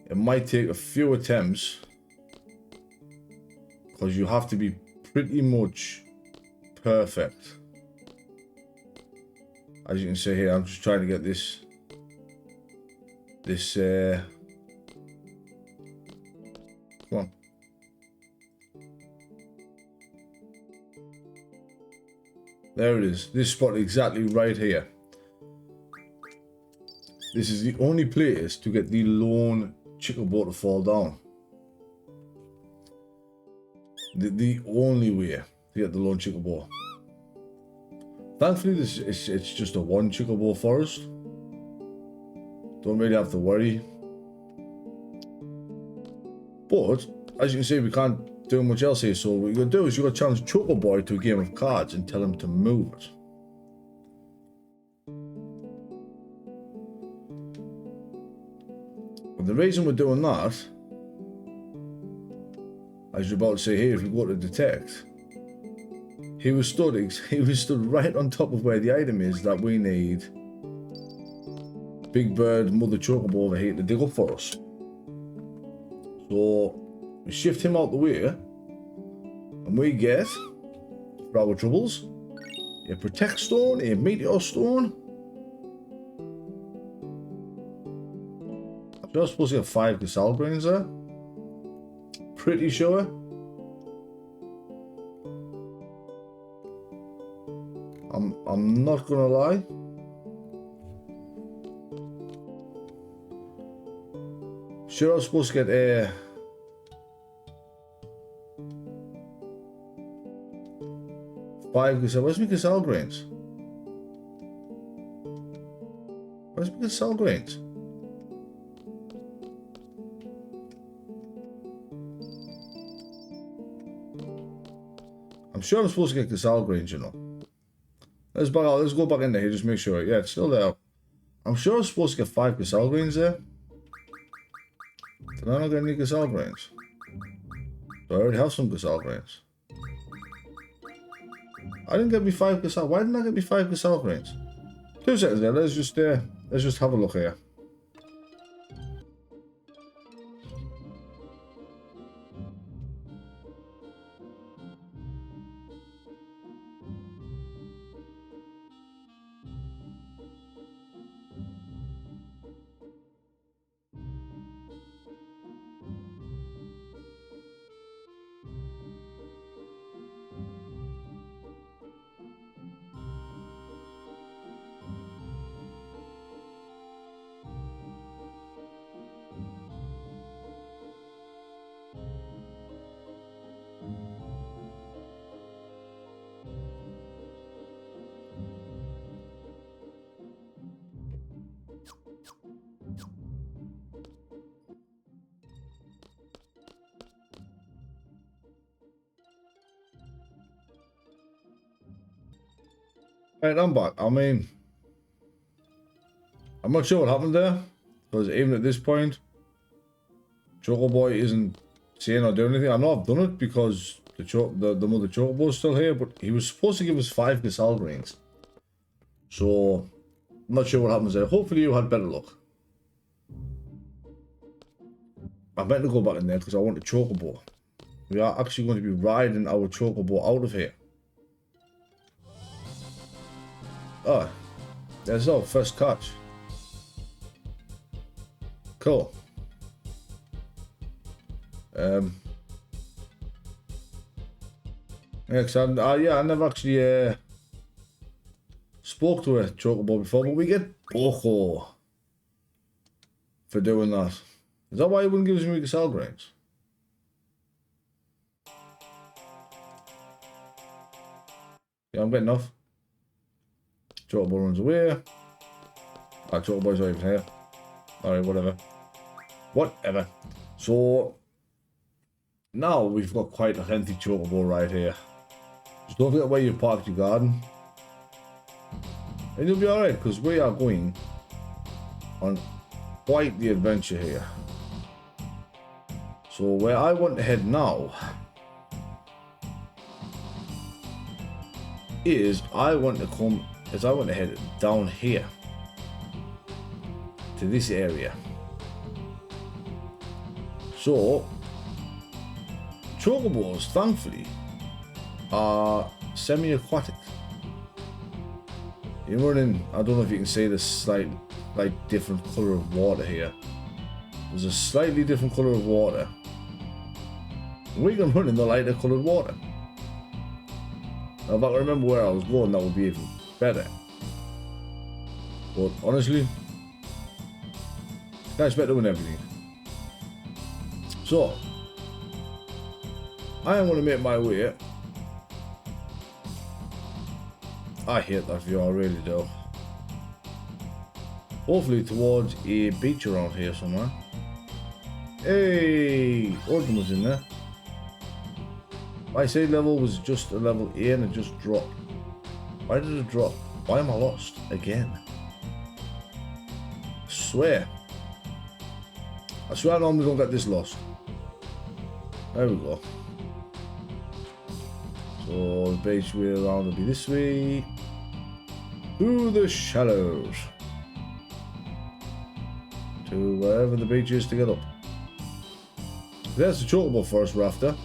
it might take a few attempts because you have to be pretty much perfect. As you can see here, I'm just trying to get this come on. There it is. This spot exactly right here. This is the only place to get the lone Chocobo to fall down. The only way to get the lone Chocobo. Thankfully, it's just a one Chocobo forest. Don't really have to worry. But as you can see, we can't do much else here. So what you're gonna do is you're gonna challenge Chocobo to a game of cards and tell him to move it. And the reason we're doing that, as you're about to say here, if you go to detect, he was stood right on top of where the item is that we need Big Bird Mother Chocobo over here to dig up for us. So we shift him out the way, and we get, for our troubles, a Protect Stone, a Meteor Stone. I'm just supposed to get 5 Casal Grains there. Pretty sure. I'm not gonna lie. Sure, I was supposed to get a 5 Casal. Where's my Casal Grains? Where's my Casal Grains? I'm sure I'm supposed to get Casal Grains, you know. Let's go back in there, just make sure. Yeah, it's still there. I'm sure I'm supposed to get 5 Casal Grains there. Did I not get any Casal Grains? Do I already have some Casal Grains? I didn't get me 5 Casal. Why didn't I get me 5 Casal Grains? 2 seconds there. Let's just have a look here. Right, I'm back. I mean, I'm not sure what happened there, because even at this point, Chocobo isn't saying or doing anything. I know I've done it because the Mother Chocobo is still here, but he was supposed to give us 5 Casal Grains. So, I'm not sure what happens there. Hopefully you had better luck. I meant to go back in there because I want a Chocobo. We are actually going to be riding our Chocobo out of here. Oh, there's our first catch. Cool. Yeah, I never actually spoke to a Chocobo before, but we get Boko for doing that. Is that why he wouldn't give us me cell grains? Yeah, I'm getting off. Chocobo runs away. Ah, Chocobo's not even here. Alright, whatever. Whatever. So, now we've got quite a lengthy Chocobo right here. Just don't forget where you parked your garden. And you'll be alright, because we are going on quite the adventure here. So where I want to head now is I want to head down here to this area. So Chocobos, thankfully, are semi-aquatic. You're running, I don't know if you can see the slight different colour of water here. There's a slightly different colour of water. We can run in the lighter coloured water. Now, if I can remember where I was going, that would be even better. But honestly, I expect doing everything. So, I am going to make my way. I hate that view, I really do. Hopefully towards a beach around here somewhere. Hey, Odin was in there. My save level was just a level A and it just dropped. Why did it drop? Why am I lost again? I swear I normally don't get this lost. There we go. So the beach way around will be this way. Through the shallows. To wherever the beach is to get up. There's the Chocobo forest we're after.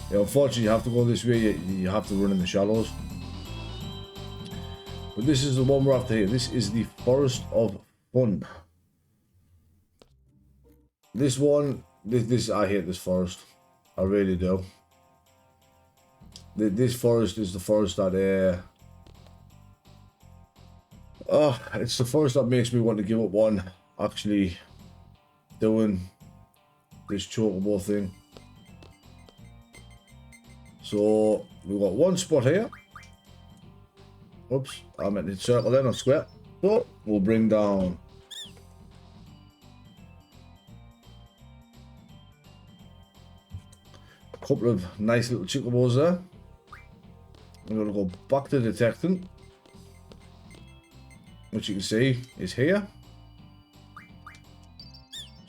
Yeah, unfortunately you have to go this way, you have to run in the shallows. But this is the one we're after here. This is the Forest of Fun. This one, this I hate this forest. I really do. This forest is the forest that it's the forest that makes me want to give up on actually doing this Chocobo thing. So we've got one spot here. Oops, I meant to circle there, not square. So we'll bring down a couple of nice little Chocobos there. I'm going to go back to detecting, which you can see is here.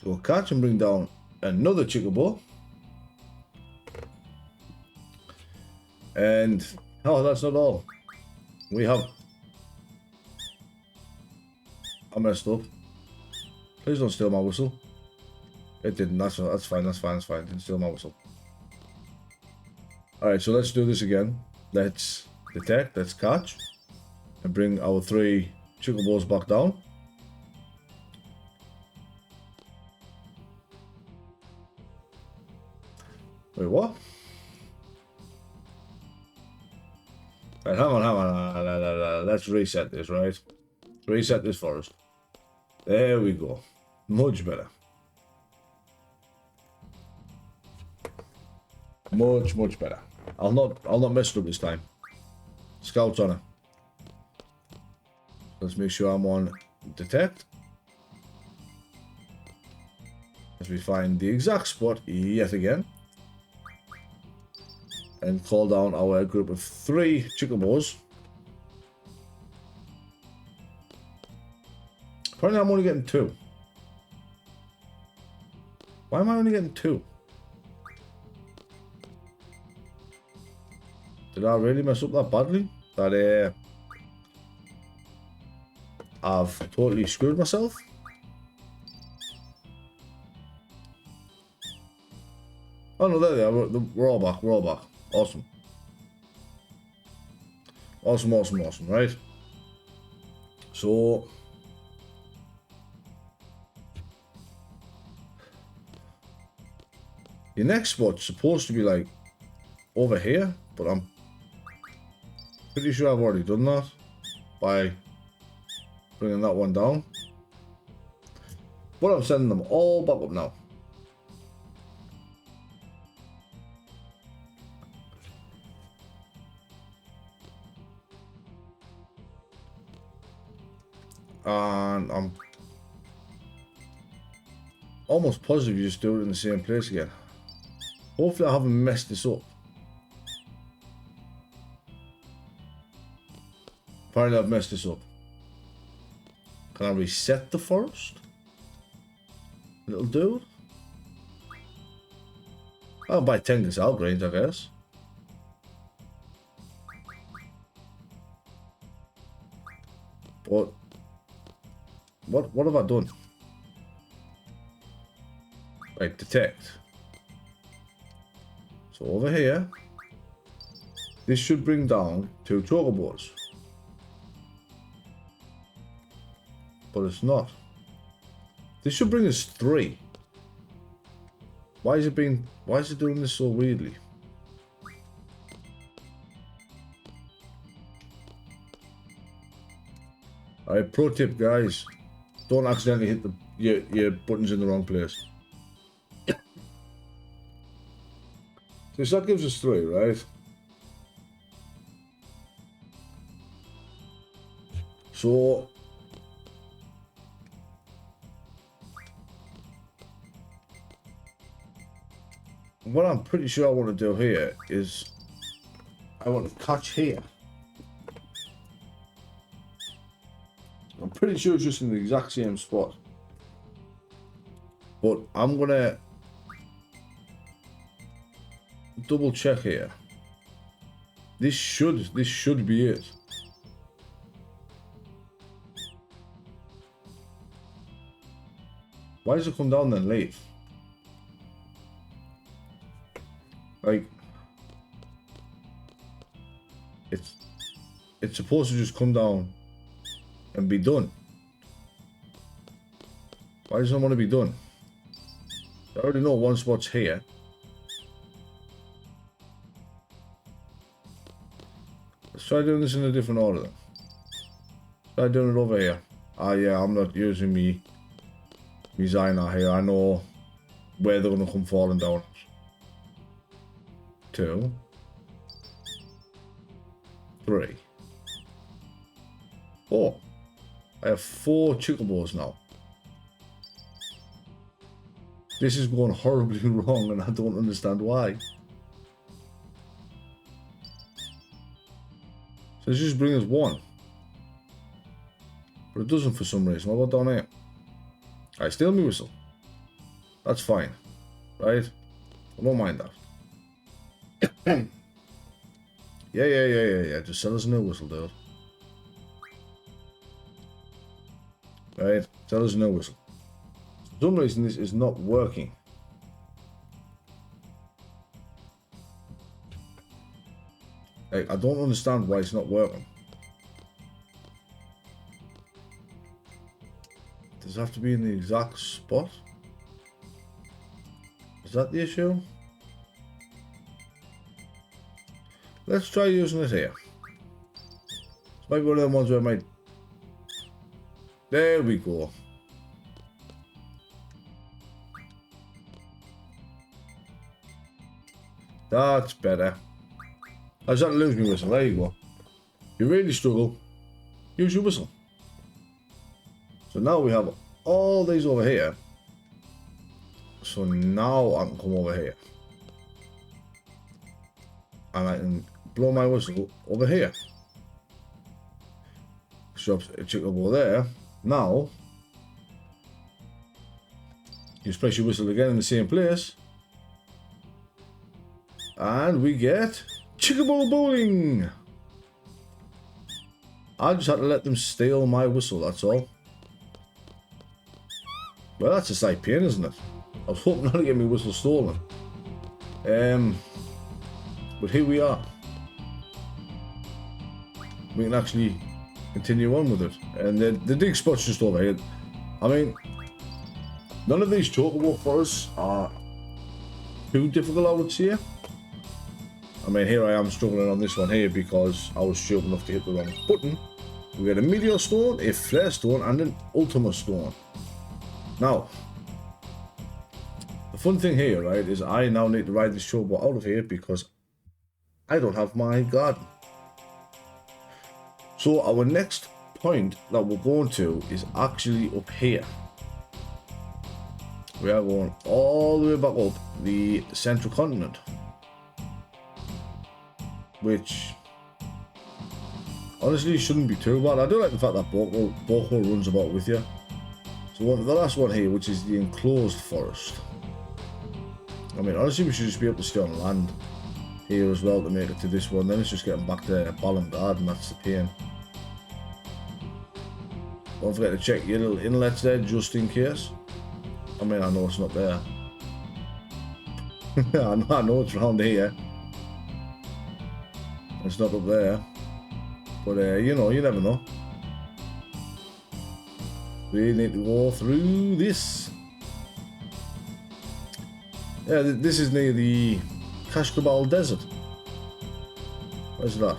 So we'll catch and bring down another Chocobo. And oh, that's not all. We have. I messed up. Please don't steal my whistle. It didn't. That's fine. That's fine. That's fine. Didn't steal my whistle. All right. So let's do this again. Let's detect. Let's catch, and bring our 3 Chocobos back down. Wait, what? Right, hang on. Let's reset this, right? Reset this forest. There we go. Much better. Much better. I'll not mess it up this time. Scouts on it. Let's make sure I'm on detect. As we find the exact spot yet again. And call down our group of 3 Chocobos. Apparently I'm only getting 2. Why am I only getting 2? Did I really mess up that badly? That I've totally screwed myself? Oh no, there they are. We're all back. We're all back. Awesome. Awesome, awesome, awesome, right? So... your next spot's supposed to be like over here, but I'm pretty sure I've already done that by bringing that one down. But I'm sending them all back up now. And I'm almost positive you just do it in the same place again. Hopefully I haven't messed this up. Apparently I've messed this up. Can I reset the forest? Little dude? I'll buy 10 gazelle grains, I guess. But what have I done? Right, detect. So over here, this should bring down 2 chocobos. But it's not. This should bring us 3. Why is it doing this so weirdly? Alright, pro tip guys, don't accidentally hit your buttons in the wrong place. So that gives us 3, right? So what I'm pretty sure I want to do here is I want to catch here. I'm pretty sure it's just in the exact same spot. But I'm gonna double check here. This should be it. Why does it come down then late? Like it's supposed to just come down and be done. Why does it want to be done? I already know one spot's here. Let's try doing this in a different order then. Try doing it over here. Ah yeah, I'm not using me Zina here. I know where they're gonna come falling down. 2, 3, 4. I have 4 chocobos now. This is going horribly wrong and I don't understand why. So this just brings us 1. But it doesn't for some reason. What about down here? I steal me whistle. That's fine. Right? I don't mind that. Yeah. Just sell us a new whistle, dude. Right? Sell us a new whistle. For some reason, this is not working. Like, I don't understand why it's not working. Does it have to be in the exact spot? Is that the issue? Let's try using it here. This might be one of the ones where I might... There we go. That's better. I just had to lose my whistle. There you go. If you really struggle, use your whistle. So now we have all these over here. So now I can come over here. And I can blow my whistle over here. Shops a Chocobo there. Now, you just place your whistle again in the same place. And we get Chocobo bowling. I just had to let them steal my whistle, that's all. Well, that's a slight pain, isn't it? I was hoping not to get my whistle stolen. But here we are. We can actually continue on with it. And the dig spot's just over here. I mean, none of these Chocobo forests are too difficult, I would say. I mean, here I am struggling on this one here because I was stupid enough to hit the wrong button. We got a Meteor Stone, a Flare Stone, and an Ultima Stone. Now, the fun thing here, right, is I now need to ride this Chocobo out of here because I don't have my garden. So our next point that we're going to is actually up here. We are going all the way back up the Central continent, which honestly shouldn't be too bad. I do like the fact that Boko runs about with you. So the last one here, which is the enclosed forest. I mean, honestly, we should just be able to stay on land here as well to make it to this one. Then it's just getting back to Balam Garden. That's the pain. Don't forget to check your little inlets there just in case. I mean, I know it's not there. I know it's around here. It's not up there. But, you know, you never know. We need to go through this. Yeah, this is near the Kashkabal Desert. Where's that?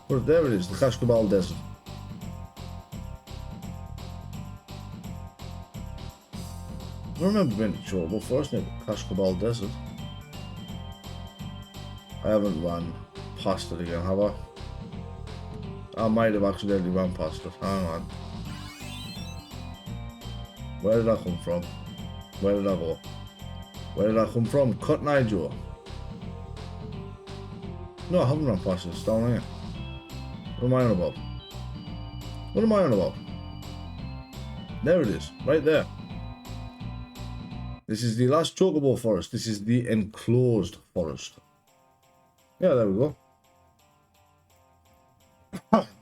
Well, there it is, the Kashkabal Desert. I remember being to Chocobo first near the Kashkabal Desert. I haven't run past it again, have I? I might have accidentally run past it. Hang on. Where did I come from? Where did I go? Where did I come from? Cotton Eye Joe. No, I haven't run past it. It's down here. What am I on about? What am I on about? There it is. Right there. This is the last Chocobo forest. This is the enclosed forest. Yeah, there we go.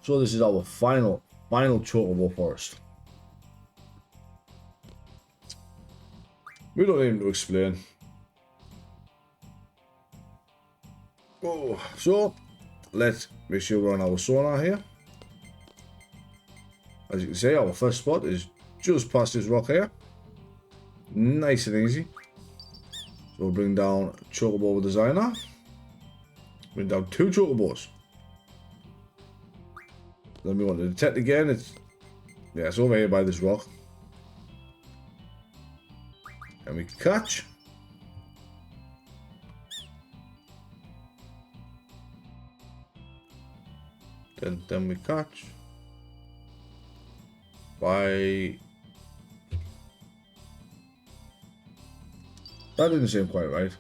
So this is our final Chocobo forest. We don't need to explain. Oh, so let's make sure we're on our sonar here. As you can see, our first spot is just past this rock here. Nice and easy. So we'll bring down Chocobo Designer. Bring down 2 Chocobos. Then we want to detect again. It's over here by this rock. And we catch. Then we catch. By... That didn't seem quite right.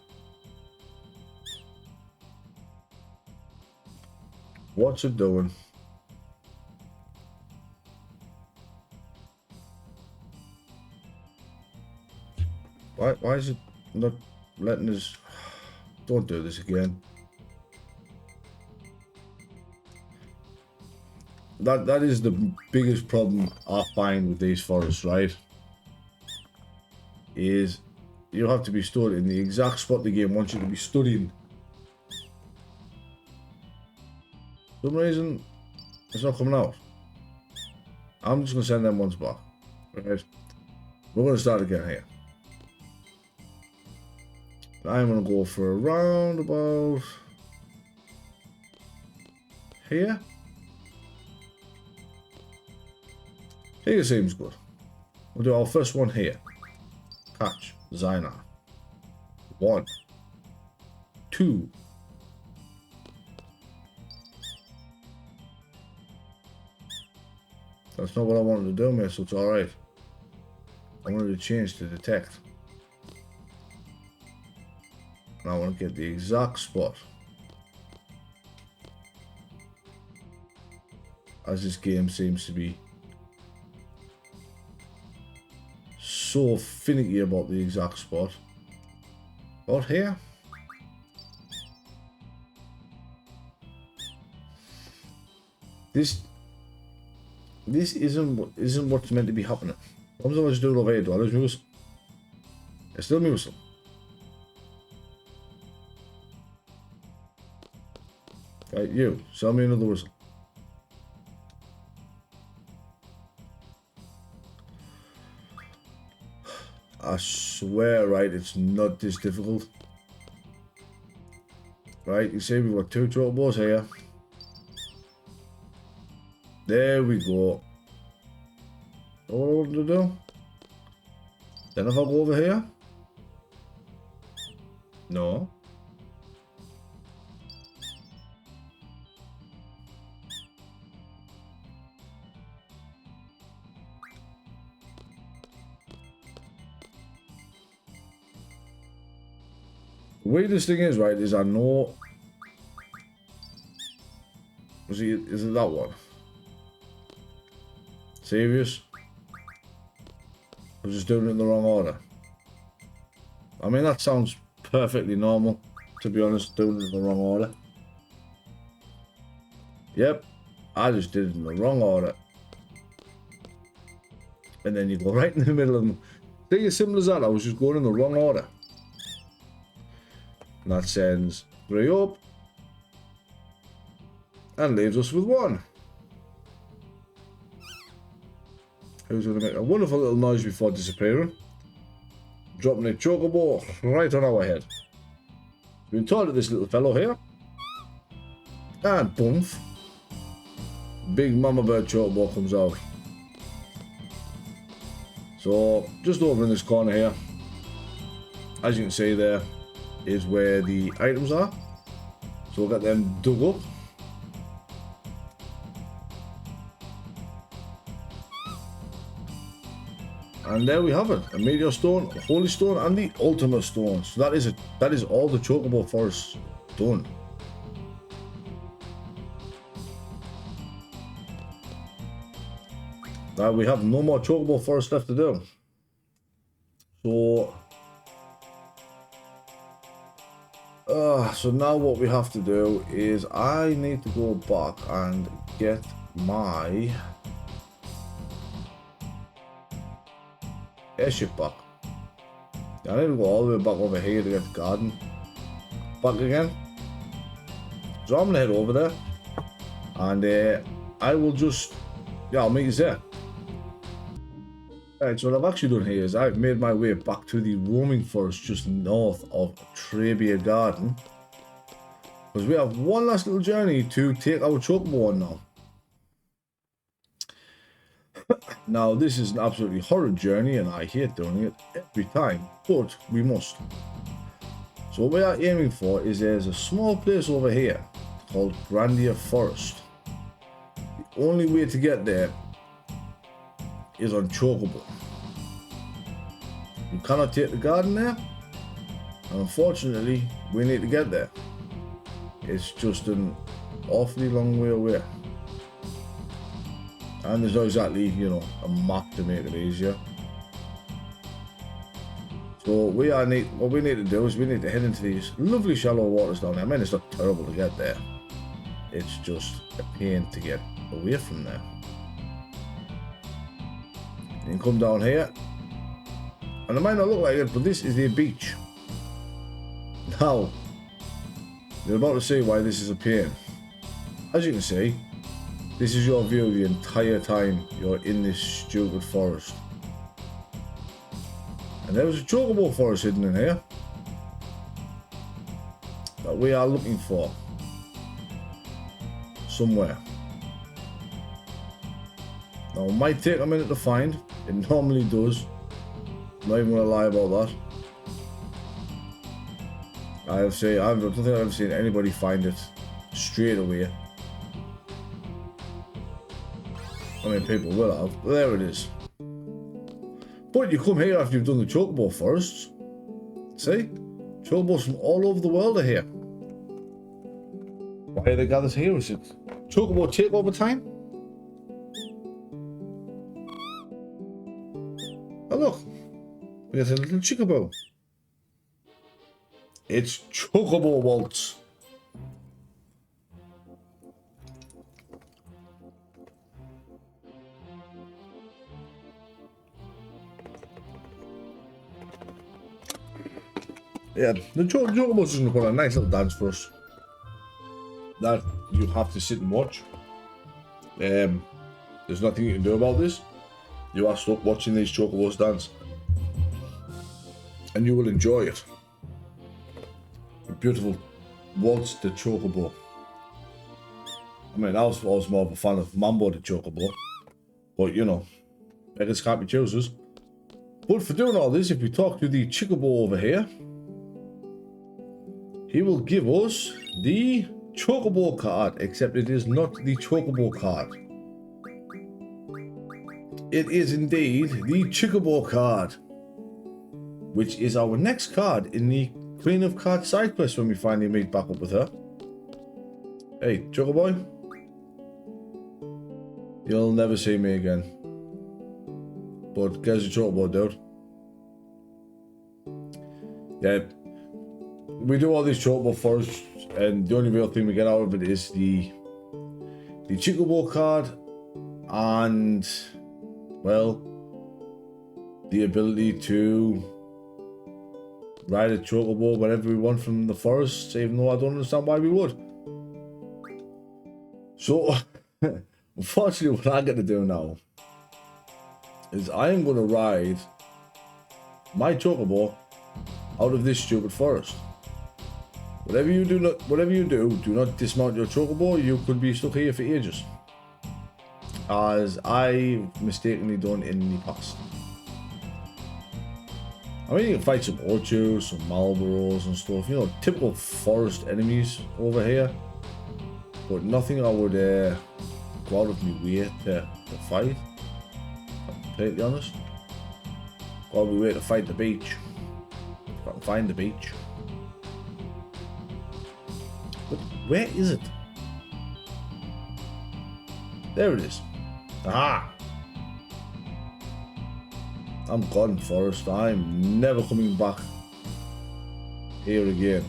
What's it doing? Why is it not letting us... Don't do this again. That is the biggest problem I find with these forests, right? Is you have to be stood in the exact spot the game wants you to be stood in. For some reason, it's not coming out. I'm just going to send them ones back. Right? We're going to start again here. I'm going to go for a roundabout here. Here seems good. We'll do our first one here. Catch. Designer. 1. 2. That's not what I wanted to do, mate, so it's alright. I wanted to change to detect. And I want to get the exact spot. As this game seems to be so finicky about the exact spot. About here. This isn't what's meant to be happening. What was I just doing over here? Do I lose my whistle? I still my whistle. Right, you, sell me another whistle. I swear, right, it's not this difficult. Right, you see we've got 2 chocobos here. There we go. What I want to do? Then if I go over here? No. The weirdest thing is, right, is I know... Is it that one? Serious? I'm just doing it in the wrong order. I mean, that sounds perfectly normal, to be honest, doing it in the wrong order. Yep, I just did it in the wrong order. And then you go right in the middle of them. See, as simple as that, I was just going in the wrong order. And that sends 3 up. And leaves us with 1. Who's going to make a wonderful little noise before disappearing? Dropping a chocobo right on our head. We've been told of this little fellow here. And boom. Big mama bird chocobo comes out. So, just over in this corner here, as you can see there, is where the items are. So we'll get them dug up. And there we have it, a meteor stone, a holy stone, and the ultimate stone. So that is it. That is all the chocobo forests done. Now we have no more chocobo forest left to do. So now what we have to do is I need to go back and get my airship back. I need to go all the way back over here to get the garden back again. So I'm gonna head over there and I will just, I'll meet you there. Alright, so what I've actually done here is I've made my way back to the roaming forest just north of Trebia Garden. Because we have one last little journey to take our chocobo on now. Now, this is an absolutely horrid journey and I hate doing it every time, but we must. So what we are aiming for is there's a small place over here called Grandia Forest. The only way to get there is on Chocobo. You cannot take the garden there, and unfortunately we need to get there. It's just an awfully long way away, and there's not exactly, you know, a map to make it easier. So what we need to do is we need to head into these lovely shallow waters down there. I mean, it's not terrible to get there, it's just a pain to get away from there. You can come down here, and it might not look like it, but this is the beach. Now, you're about to see why this is a pain. As you can see, this is your view the entire time you're in this stupid forest. And there was a chocobo forest hidden in here that we are looking for somewhere. Now, it might take a minute to find. It normally does. I'm not even going to lie about that. I don't think I've ever seen anybody find it straight away. I mean, people will have. But there it is. But you come here after you've done the chocobo forests. See? Chocobos from all over the world are here. Why are they gathered here? Is it chocobo takeover time? Oh look, we got a little chocobo. It's Chocobo Waltz. Yeah, the Chocobo's is going to put a nice little dance for us. That you you have to sit and watch. There's nothing you can do about this. You are stuck watching these chocobos dance, and you will enjoy it. A beautiful waltz the chocobo. I mean, I was always more of a fan of Mambo the Chocobo, but you know, beggars can't be choosers. But for doing all this, if we talk to the Chocobo over here, he will give us the Chocobo card, except it is not the Chocobo card. It is indeed the Chocobo card, which is our next card in the Queen of Cards side quest when we finally meet back up with her. Hey, Chocoboy. You'll never see me again. But get your Chocobo, dude. Yeah. We do all these Chocobo first, and the only real thing we get out of it is the Chocobo card and, well, the ability to ride a Chocobo whenever we want from the forest, even though I don't understand why we would. So, unfortunately, what I'm going to do now is I am going to ride my Chocobo out of this stupid forest. Whatever you do, do not dismount your Chocobo. You could be stuck here for ages, as I mistakenly done in the past. I mean, you can fight some Orchos, some Marlboros and stuff, you know, typical forest enemies over here. But nothing I would go out of my way to fight, if I'm completely honest. Go out of my way to fight the beach. If I can find the beach. But where is it? There it is. Aha! I'm gone, forest. I'm never coming back here again.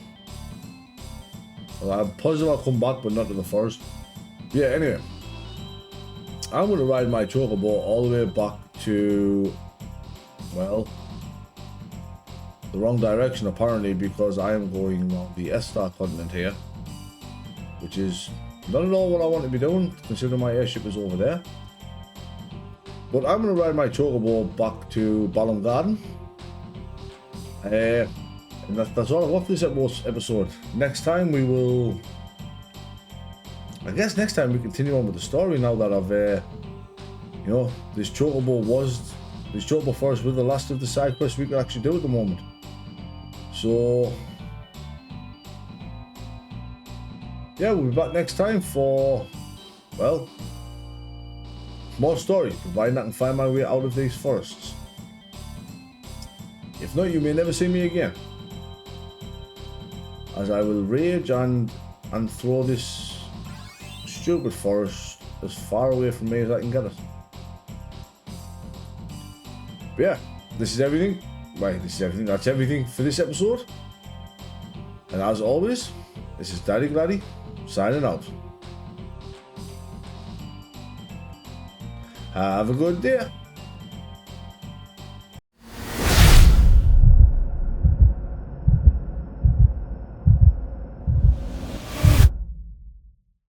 Well, I'm positive I'll come back, but not to the forest. Yeah, anyway. I'm going to ride my Chocobo all the way back to, well, the wrong direction apparently, because I am going on the S-Star continent here, which is not at all what I want to be doing, considering my airship is over there. But I'm going to ride my Chocobo back to Balam Garden. And that's all I've got for this episode. Next time we will... I guess next time we continue on with the story now that I've... you know, this Chocobo Forest with the last of the side quests we can actually do at the moment. So... yeah, we'll be back next time for... well... more story, providing I can find my way out of these forests. If not, you may never see me again, as I will rage and throw this stupid forest as far away from me as I can get it. But yeah, this is everything. Right, this is everything. That's everything for this episode. And as always, this is Daddy Gladdy signing out. Have a good day.